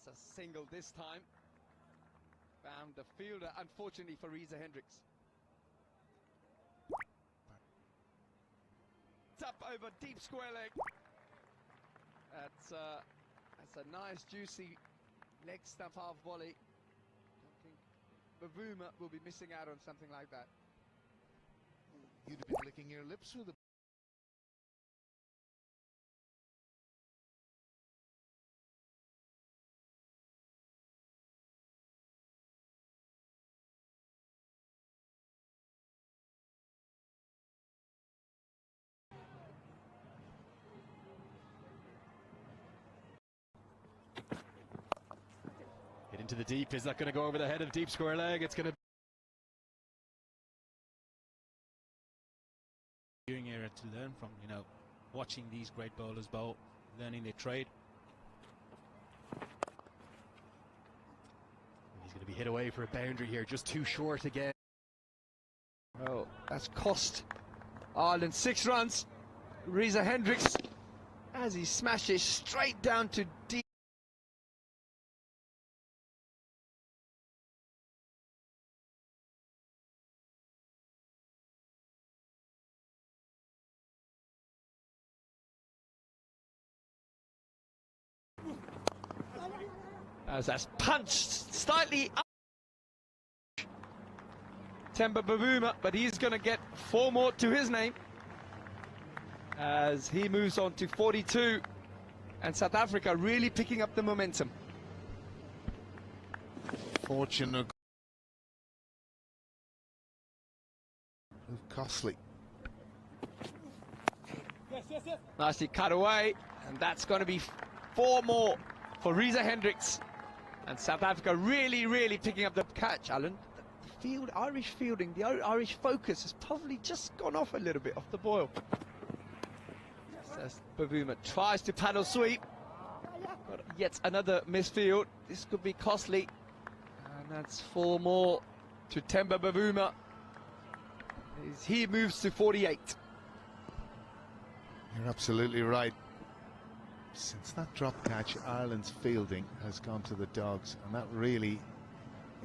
That's a single this time. Found the fielder, unfortunately for Reza Hendricks. It's up over deep square leg. That's a nice, juicy leg stump half volley. I think Bavuma will be missing out on something like that. You'd be licking your lips with a Get into the deep. Is that going to go over the head of deep square leg? It's going to. Viewing area to learn from, watching these great bowlers bowl, learning their trade. He's going to be hit away for a boundary here, just too short again. Oh, that's cost Ireland 6 runs. Reza Hendricks, as he smashes straight down to deep. As that's punched slightly up. Temba Bavuma, but he's going to get 4 more to his name as he moves on to 42, and South Africa really picking up the momentum. fortune of costly. Nicely cut away, and that's going to be 4 more for Reza Hendricks. And South Africa really picking up the catch, Alan. The Irish fielding, the Irish focus has probably just gone off a little bit off the boil. As Bavuma tries to paddle sweep. Got yet another misfield. This could be costly. And that's 4 more to Temba Bavuma. He moves to 48. You're absolutely right. Since that drop catch, Ireland's fielding has gone to the dogs, and that really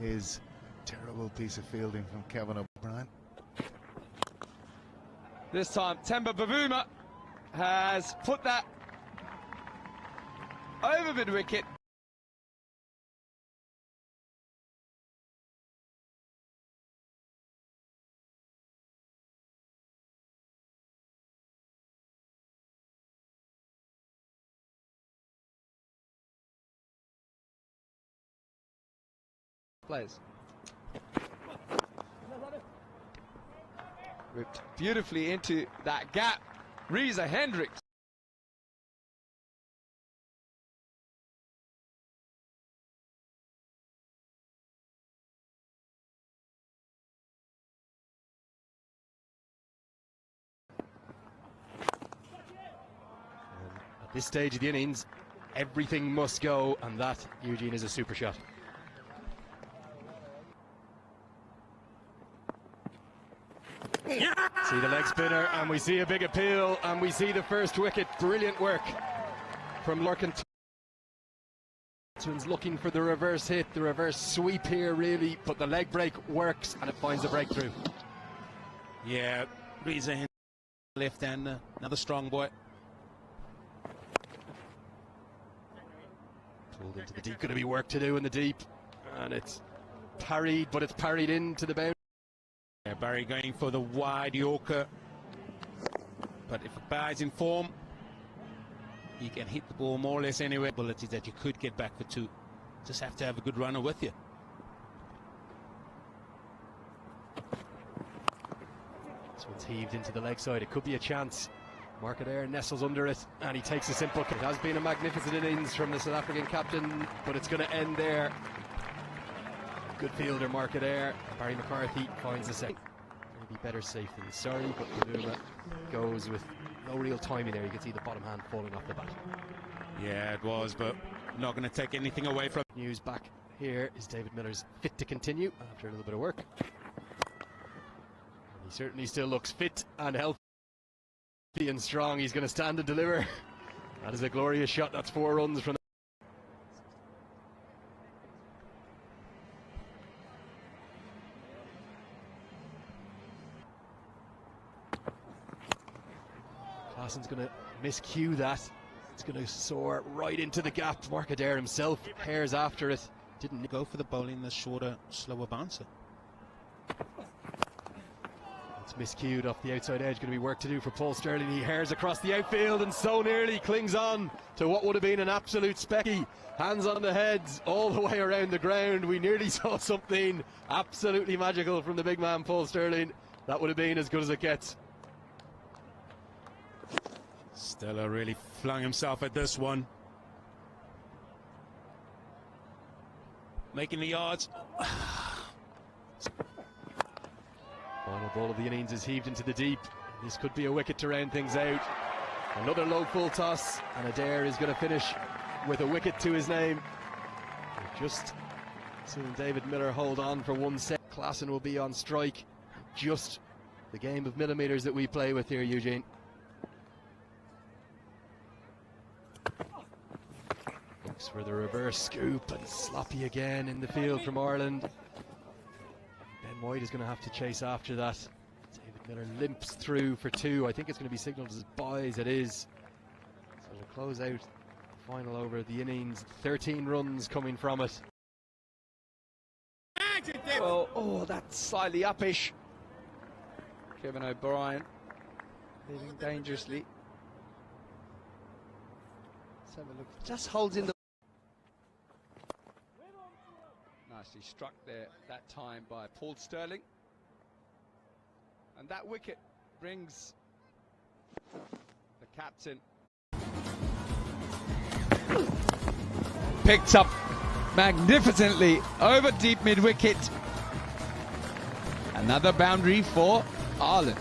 is a terrible piece of fielding from Kevin O'Brien. This time, Temba Bavuma has put that over mid-wicket. Players. Ripped beautifully into that gap. Reza Hendricks. At this stage of the innings, everything must go, and that, Eugene, is a super shot. See the leg spinner, and we see a big appeal, and we see the first wicket. Brilliant work from Lurkin. Looking for the reverse hit, the reverse sweep here really, but the leg break works and it finds the breakthrough. Yeah, Reza Hendricks left and another strong boy. Pulled into the deep, going to be work to do in the deep, and it's parried, but it's parried into the boundary. Yeah, Barry going for the wide Yorker, but if a bar's in form, he can hit the ball more or less anywhere. Abilities that you could get back for 2. Just have to have a good runner with you. This one's heaved into the leg side. It could be a chance. Markader nestles under it, and he takes a simple. It has been a magnificent innings from the South African captain, but it's going to end there. Good fielder, Markader. Barry McCarthy finds the second. Maybe better safe than sorry, but Bavuma goes with no real timing there. You can see the bottom hand falling off the bat. Yeah, it was, but not going to take anything away from. News back here is David Miller's fit to continue after a little bit of work. He certainly still looks fit and healthy and strong. He's going to stand and deliver. That is a glorious shot. That's 4 runs from. Klaassen's going to miscue that. It's going to soar right into the gap. Mark Adair himself hairs after it. Didn't Go for the bowling, the shorter, slower bouncer. It's miscued off the outside edge. Going to be work to do for Paul Sterling. He hairs across the outfield and so nearly clings on to what would have been an absolute specky. Hands on the heads all the way around the ground. We nearly saw something absolutely magical from the big man Paul Sterling. That would have been as good as it gets. Stella really flung himself at this one. Making the yards. Final ball of the innings is heaved into the deep. This could be a wicket to round things out. Another low full toss, and Adair is going to finish with a wicket to his name. We've just seen David Miller hold on for 1 set. Klaassen will be on strike. Just the game of millimetres that we play with here, Eugene. Looks for the reverse scoop, and sloppy again in the field from Ireland. Ben White is going to have to chase after that. David Miller limps through for 2. I think it's going to be signalled as buys. It is. So to close out the final over of the innings, 13 runs coming from it. Well, oh, that's slightly uppish. Kevin O'Brien leaving dangerously. Let's have a look. Just holds in the. Nicely struck there that time by Paul Sterling. And that wicket brings the captain. Picked up magnificently over deep mid-wicket. Another boundary for Ireland.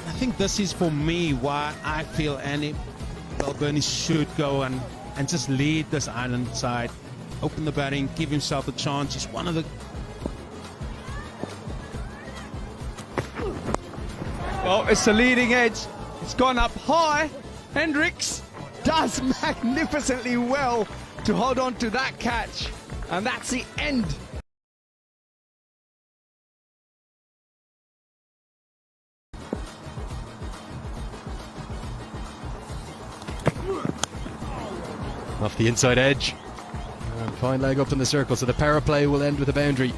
I think this is for me why I feel Andy Balbirnie should go and just lead this Ireland side. Open the batting, give himself a chance. He's one of the... Well, it's the leading edge. It's gone up high. Hendricks does magnificently well to hold on to that catch. And that's the end. Off the inside edge. And fine leg up in the circle, so the power play will end with a boundary.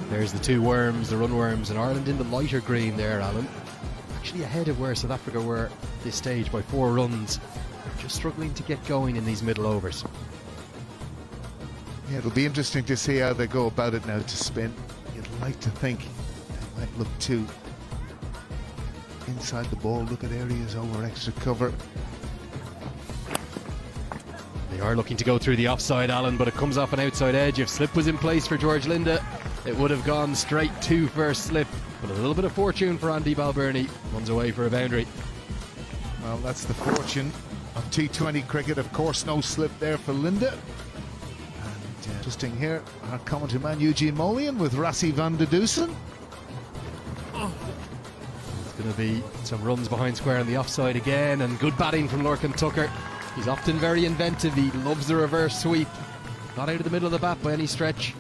There's the 2 worms, the run worms, and Ireland in the lighter green there, Alan. Actually ahead of where South Africa were at this stage by 4 runs. They're just struggling to get going in these middle overs. Yeah, it'll be interesting to see how they go about it now to spin. You'd like to think they might look too inside the ball, look at areas over extra cover. They are looking to go through the offside, Alan, but it comes off an outside edge. If slip was in place for George Linda, it would have gone straight to first slip. But a little bit of fortune for Andy Balbirnie. Runs away for a boundary. Well, that's the fortune of T20 cricket. Of course, no slip there for Linda. And interesting here, our commentary man Eugene Molian with Rassi van de Dusen. It's going to be some runs behind square on the offside again, and good batting from Lorcan Tucker. He's often very inventive. He loves the reverse sweep. Not out of the middle of the bat by any stretch.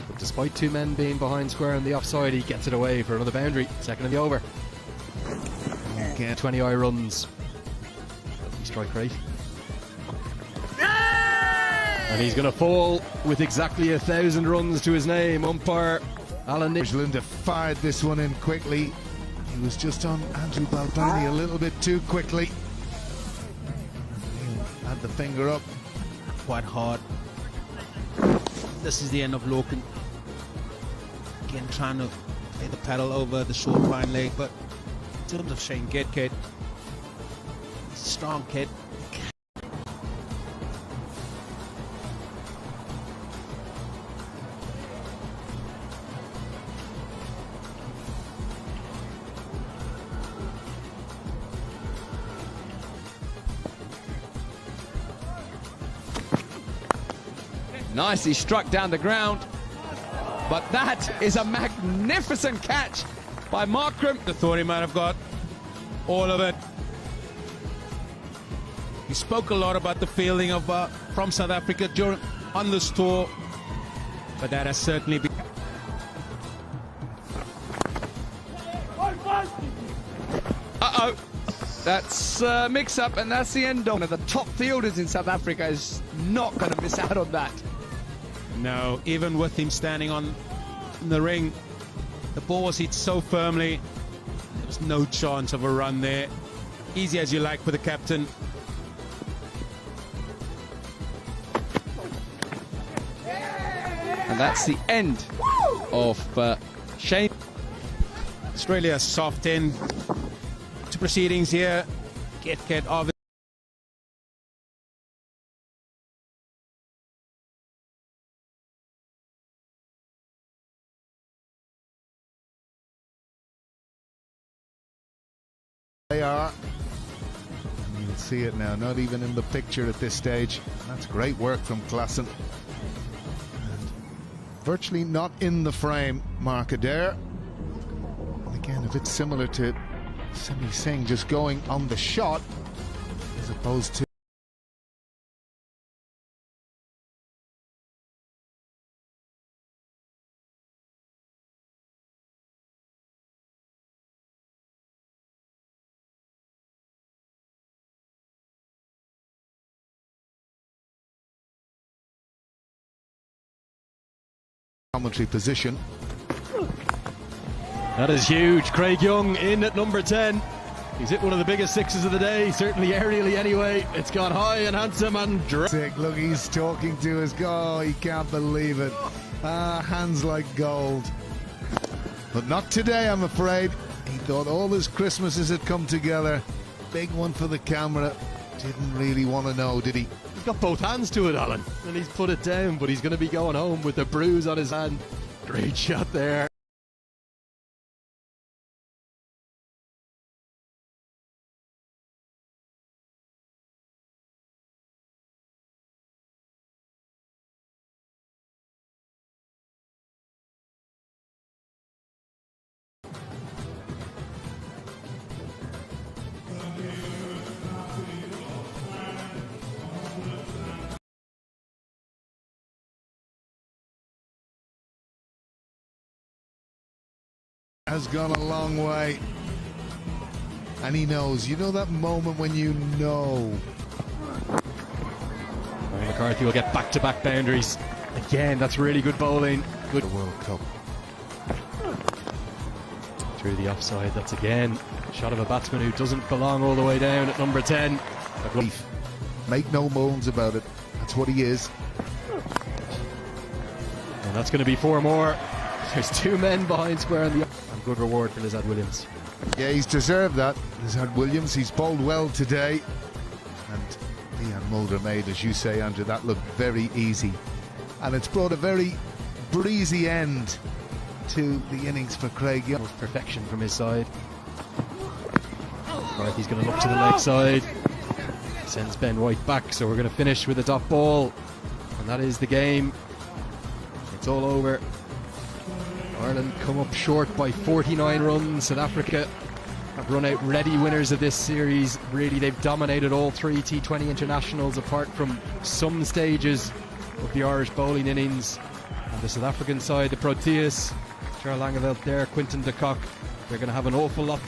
But despite 2 men being behind square on the offside, he gets it away for another boundary. Second of the over. Again, 20 runs. Strike rate. And he's going to fall with exactly 1,000 runs to his name. Umpire Alan Nick. Linda fired this one in quickly. He was just on Andrew Balbirnie a little bit too quickly. Had the finger up. quite hard. This is the end of Lorcan. Again, trying to play the paddle over the short fine leg, but in terms of Shane Gedkett, strong kid. Nicely struck down the ground, but that is a magnificent magnificent catch by Markram. I thought he might have got all of it. He spoke a lot about the fielding of from South Africa on this tour, but that has certainly been. Uh-oh. That's a mix-up, and that's the end of one of the top fielders in South Africa. Is not going to miss out on that. No, even with him standing on the ring, the ball was hit so firmly, there was no chance of a run there. Easy as you like for the captain. And that's the end of Shane. Australia soft end to proceedings here. Get of They are. And you'll see it now, not even in the picture at this stage. That's great work from Klassen. Virtually not in the frame, Mark Adair. And again, a bit similar to Semi Singh, just going on the shot as opposed to commentary position. That is huge. Craig Young in at number 10. He's hit one of the biggest sixes of the day, certainly aerially anyway. It's gone high and handsome and Sick. Look, he's talking to his goal. He can't believe it. Hands like gold. But not today, I'm afraid. He thought all his Christmases had come together. Big one for the camera. Didn't really want to know, did he? He's got both hands to it, Alan, and he's put it down, but he's going to be going home with a bruise on his hand. Great shot there. Has gone a long way, and he knows. You know that moment when you know. McCarthy will get back-to-back boundaries. Again, that's really good bowling. Good World Cup. through the offside. That's again a shot of a batsman who doesn't belong all the way down at number 10. Make no bones about it. That's what he is. And that's going to be 4 more. There's 2 men behind square on the and good reward for Lizard Williams. Yeah, he's deserved that. Lizard Williams, he's bowled well today. And Leon Mulder made, as you say, Andrew, that look very easy. And it's brought a very breezy end to the innings for Craig Young. Perfection from his side. McCarthy's going to look to the leg side. Sends Ben White back, so we're going to finish with a dot ball. And that is the game. It's all over. Ireland come up short by 49 runs. South Africa have run out ready winners of this series. Really, they've dominated all 3 T20 internationals apart from some stages of the Irish bowling innings. And the South African side, the Proteas, Charles Langeveld there, Quinton de Kock, they're going to have an awful lot